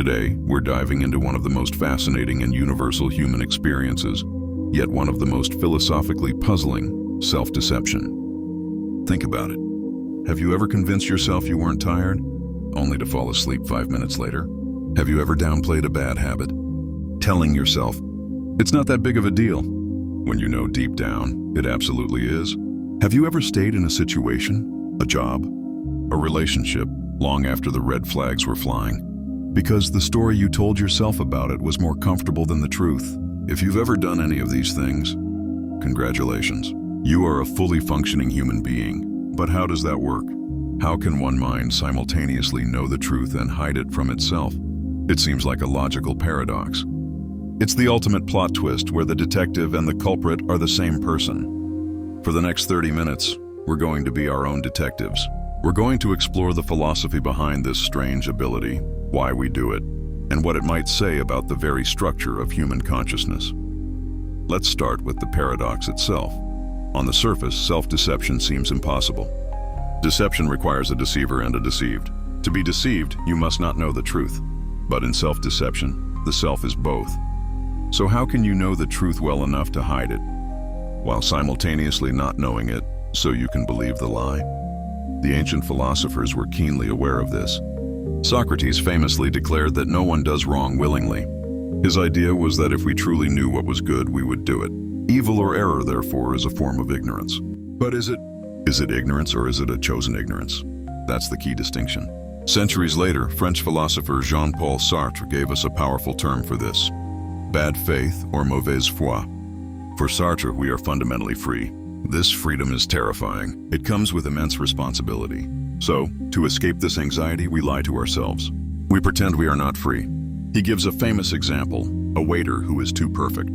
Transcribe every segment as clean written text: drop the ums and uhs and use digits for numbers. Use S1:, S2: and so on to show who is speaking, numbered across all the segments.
S1: Today, we're diving into one of the most fascinating and universal human experiences, yet one of the most philosophically puzzling: self-deception. Think about it. Have you ever convinced yourself you weren't tired, only to fall asleep 5 minutes later? Have you ever downplayed a bad habit, telling yourself, "It's not that big of a deal," when you know deep down, it absolutely is? Have you ever stayed in a situation, a job, a relationship, long after the red flags were flying, because the story you told yourself about it was more comfortable than the truth? If you've ever done any of these things, congratulations. You are a fully functioning human being. But how does that work? How can one mind simultaneously know the truth and hide it from itself? It seems like a logical paradox. It's the ultimate plot twist where the detective and the culprit are the same person. For the next 30 minutes, we're going to be our own detectives. We're going to explore the philosophy behind this strange ability, why we do it, and what it might say about the very structure of human consciousness. Let's start with the paradox itself. On the surface, self-deception seems impossible. Deception requires a deceiver and a deceived. To be deceived, you must not know the truth. But in self-deception, the self is both. So how can you know the truth well enough to hide it, while simultaneously not knowing it, so you can believe the lie? The ancient philosophers were keenly aware of this. Socrates famously declared that no one does wrong willingly. His idea was that if we truly knew what was good, we would do it. Evil or error, therefore, is a form of ignorance. But is it ignorance, or is it a chosen ignorance? That's the key distinction. Centuries later, French philosopher Jean-Paul Sartre gave us a powerful term for this: bad faith or mauvaise foi. For Sartre, we are fundamentally free. This freedom is terrifying. It comes with immense responsibility. So, to escape this anxiety, we lie to ourselves. We pretend we are not free. He gives a famous example: a waiter who is too perfect.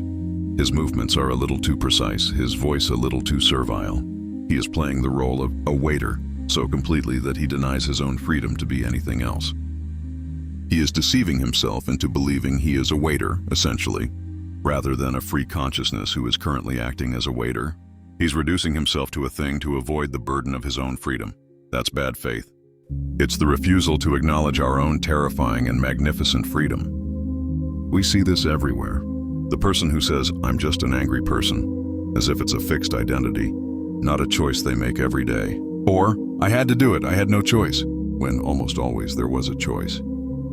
S1: His movements are a little too precise, his voice a little too servile. He is playing the role of a waiter so completely that he denies his own freedom to be anything else. He is deceiving himself into believing he is a waiter, essentially, rather than a free consciousness who is currently acting as a waiter. He's reducing himself to a thing to avoid the burden of his own freedom. That's bad faith. It's the refusal to acknowledge our own terrifying and magnificent freedom. We see this everywhere. The person who says, "I'm just an angry person," as if it's a fixed identity, not a choice they make every day. Or, "I had to do it, I had no choice," when almost always there was a choice.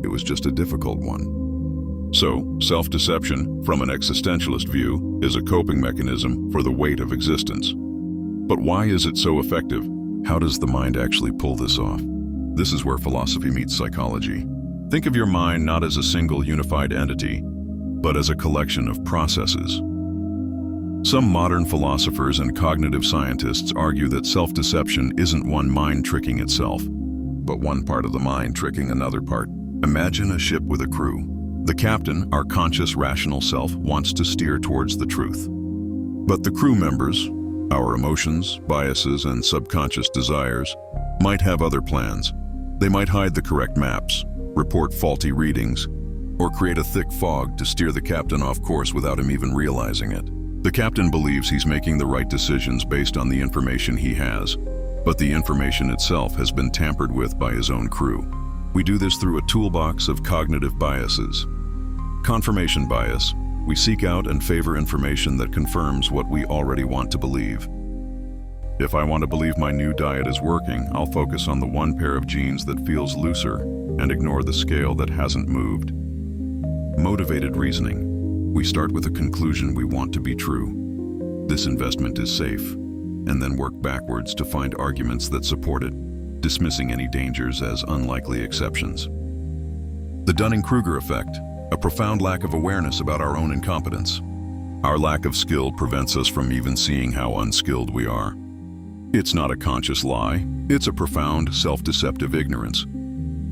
S1: It was just a difficult one. So, self-deception, from an existentialist view, is a coping mechanism for the weight of existence. But why is it so effective? How does the mind actually pull this off? This is where philosophy meets psychology. Think of your mind not as a single unified entity, but as a collection of processes. Some modern philosophers and cognitive scientists argue that self-deception isn't one mind tricking itself, but one part of the mind tricking another part. Imagine a ship with a crew. The captain, our conscious, rational self, wants to steer towards the truth. But the crew members, our emotions, biases, and subconscious desires, might have other plans. They might hide the correct maps, report faulty readings, or create a thick fog to steer the captain off course without him even realizing it. The captain believes he's making the right decisions based on the information he has, but the information itself has been tampered with by his own crew. We do this through a toolbox of cognitive biases. Confirmation bias. We seek out and favor information that confirms what we already want to believe. If I want to believe my new diet is working, I'll focus on the one pair of jeans that feels looser and ignore the scale that hasn't moved. Motivated reasoning. We start with a conclusion we want to be true. This investment is safe, and then work backwards to find arguments that support it, dismissing any dangers as unlikely exceptions. The Dunning-Kruger effect, a profound lack of awareness about our own incompetence. Our lack of skill prevents us from even seeing how unskilled we are. It's not a conscious lie, it's a profound, self-deceptive ignorance.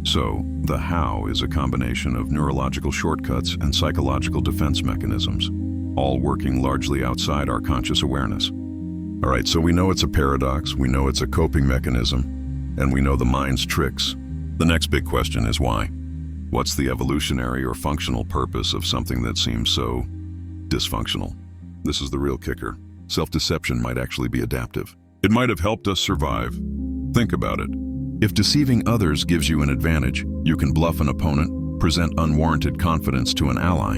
S1: So, the how is a combination of neurological shortcuts and psychological defense mechanisms, all working largely outside our conscious awareness. All right, so we know it's a paradox, we know it's a coping mechanism, and we know the mind's tricks. The next big question is why? What's the evolutionary or functional purpose of something that seems so dysfunctional? This is the real kicker. Self-deception might actually be adaptive. It might have helped us survive. Think about it. If deceiving others gives you an advantage, you can bluff an opponent, present unwarranted confidence to an ally,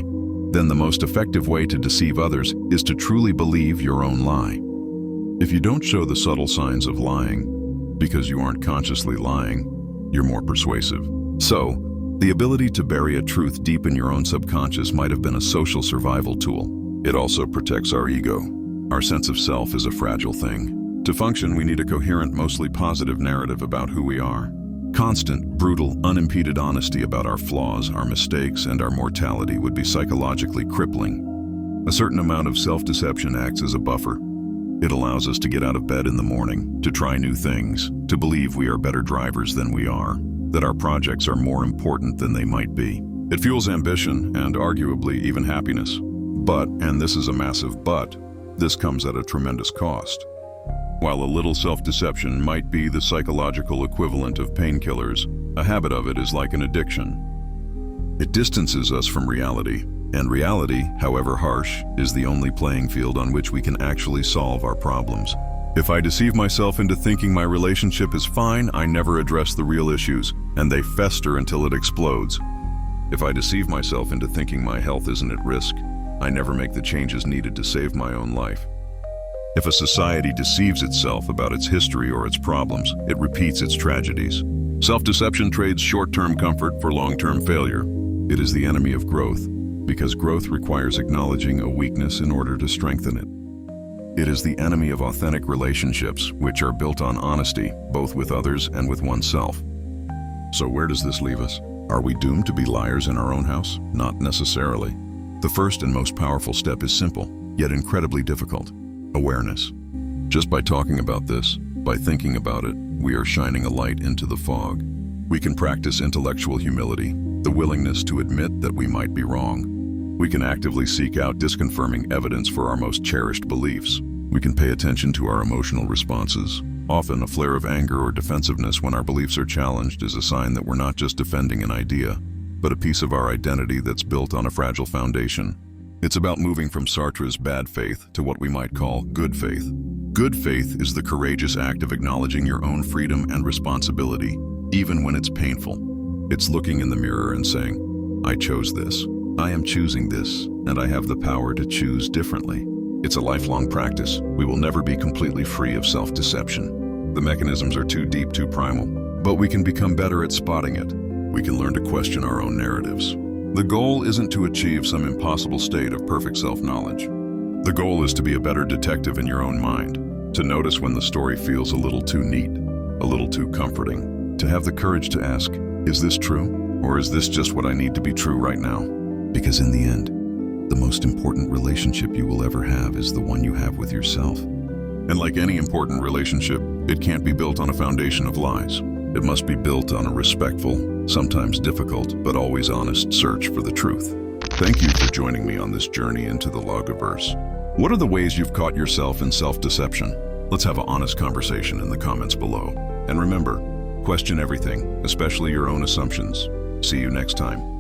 S1: then the most effective way to deceive others is to truly believe your own lie. If you don't show the subtle signs of lying, because you aren't consciously lying, you're more persuasive. So, the ability to bury a truth deep in your own subconscious might have been a social survival tool. It also protects our ego. Our sense of self is a fragile thing. To function, we need a coherent, mostly positive narrative about who we are. Constant, brutal, unimpeded honesty about our flaws, our mistakes, and our mortality would be psychologically crippling. A certain amount of self-deception acts as a buffer. It allows us to get out of bed in the morning, to try new things, to believe we are better drivers than we are, that our projects are more important than they might be. It fuels ambition and arguably even happiness. But, and this is a massive but, this comes at a tremendous cost. While a little self-deception might be the psychological equivalent of painkillers, a habit of it is like an addiction. It distances us from reality, and reality, however harsh, is the only playing field on which we can actually solve our problems. If I deceive myself into thinking my relationship is fine, I never address the real issues, and they fester until it explodes. If I deceive myself into thinking my health isn't at risk, I never make the changes needed to save my own life. If a society deceives itself about its history or its problems, it repeats its tragedies. Self-deception trades short-term comfort for long-term failure. It is the enemy of growth, because growth requires acknowledging a weakness in order to strengthen it. It is the enemy of authentic relationships, which are built on honesty, both with others and with oneself. So where does this leave us? Are we doomed to be liars in our own house? Not necessarily. The first and most powerful step is simple, yet incredibly difficult. Awareness. Just by talking about this, by thinking about it, we are shining a light into the fog. We can practice intellectual humility, the willingness to admit that we might be wrong. We can actively seek out disconfirming evidence for our most cherished beliefs. We can pay attention to our emotional responses. Often, a flare of anger or defensiveness when our beliefs are challenged is a sign that we're not just defending an idea, but a piece of our identity that's built on a fragile foundation. It's about moving from Sartre's bad faith to what we might call good faith. Good faith is the courageous act of acknowledging your own freedom and responsibility, even when it's painful. It's looking in the mirror and saying, I chose this, I am choosing this, and I have the power to choose differently. It's a lifelong practice. We will never be completely free of self-deception. The mechanisms are too deep, too primal, but we can become better at spotting it. We can learn to question our own narratives. The goal isn't to achieve some impossible state of perfect self-knowledge. The goal is to be a better detective in your own mind, to notice when the story feels a little too neat, a little too comforting, to have the courage to ask, is this true? Or is this just what I need to be true right now? Because in the end, the most important relationship you will ever have is the one you have with yourself. And like any important relationship, it can't be built on a foundation of lies. It must be built on a respectful, sometimes difficult, but always honest search for the truth. Thank you for joining me on this journey into the LOGIVERSE. What are the ways you've caught yourself in self-deception? Let's have an honest conversation in the comments below. And remember, question everything, especially your own assumptions. See you next time.